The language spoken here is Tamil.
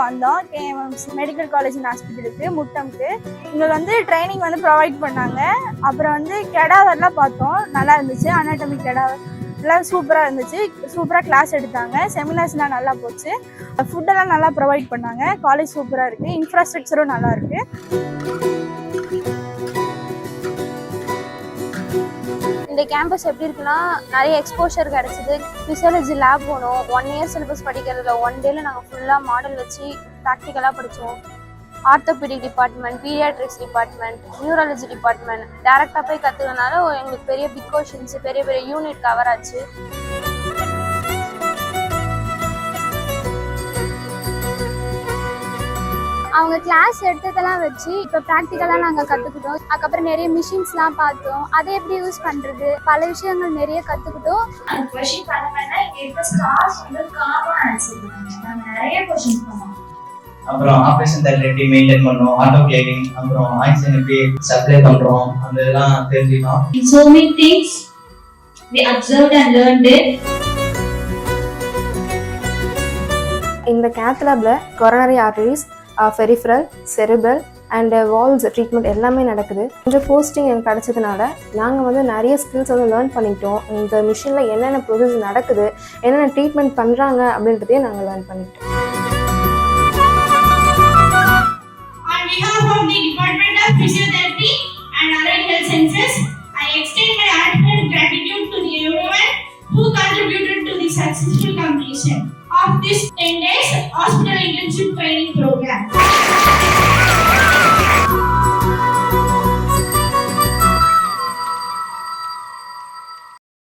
வந்தோம் KMMC மெடிக்கல் காலேஜ் அண்ட் ஹாஸ்பிட்டலுக்கு முட்டம்க்கு. எங்களுக்கு வந்து ட்ரைனிங் வந்து ப்ரொவைட் பண்ணாங்க. அப்புறம் வந்து கெடாவர்லாம் பார்த்தோம், நல்லா இருந்துச்சு. அனாட்டமி கெடாவர் எல்லாம் சூப்பராக இருந்துச்சு. சூப்பராக கிளாஸ் எடுத்தாங்க. செமினார்ஸ்லாம் நல்லா போச்சு. ஃபுட்டெல்லாம் நல்லா ப்ரொவைட் பண்ணாங்க. காலேஜ் சூப்பராக இருக்குது. இன்ஃப்ராஸ்ட்ரக்சரும் நல்லா இருக்குது. இந்த கேம்பஸ் எப்படி இருக்குன்னா நிறைய எக்ஸ்போஷர் கிடச்சிது. ஃபிசியாலஜி லேப் போனோம். 1 இயர் சிலபஸ் படிக்கிறதுல 1 டேல நாங்கள் ஃபுல்லாக மாடல் வச்சு ப்ராக்டிக்கலாக படித்தோம். Orthopaedic department, paediatrics department, neurology department டேரெக்டாக போய் கற்றுக்கிறதுனால எங்களுக்கு பெரிய பிக் கொஷின்ஸ், பெரிய பெரிய யூனிட் கவர் ஆச்சு. அவங்க கிளாஸ் எடுத்ததெல்லாம் வச்சு இப்போ ப்ராக்டிக்கலாக நாங்கள் கற்றுக்கிட்டோம். அதுக்கப்புறம் நிறைய மிஷின்ஸ்லாம் பார்த்தோம், அதை எப்படி யூஸ் பண்ணுறது, பல விஷயங்கள் நிறைய கற்றுக்கிட்டோம். அந்த கொஷின் பண்ணோம்னா இங்கே இருக்க ஸ்டார்ஸ் வந்து காமாக ஆன்சர் பண்ணுவாங்க. நாங்கள் நிறைய கொஷின் பண்ணோம். அப்புறம் ஆப்ரேஷன் தேட்டர் மெயின்டைன் பண்ணோம், ஆட்டோ கிளீனிங், அப்புறம் ஆக்சிஜன் எப்படி சப்ளை பண்ணுறோம், அந்த இதெல்லாம் தெரிஞ்சுக்கணும். So many things we observed and learned it. இந்த கேத் லேப்ல coronary arteries, peripheral, cerebral and valves treatment எல்லாமே நடக்குது. கொஞ்சம் போஸ்டிங் எனக்கு கிடச்சதுனால நாங்கள் வந்து நிறைய ஸ்கில்ஸ் வந்து லேர்ன் பண்ணிக்கிட்டோம். இந்த மிஷினில் என்னென்ன ப்ரொசஸ் நடக்குது, என்னென்ன ட்ரீட்மெண்ட் பண்ணுறாங்க அப்படின்றதையும் நாங்கள் லேர்ன் பண்ணிக்கிட்டோம். On behalf of the Department of Physiotherapy and Allied Health Sciences, I extend my heartfelt gratitude to everyone who contributed to the successful completion of this 10 days hospital intensive training program.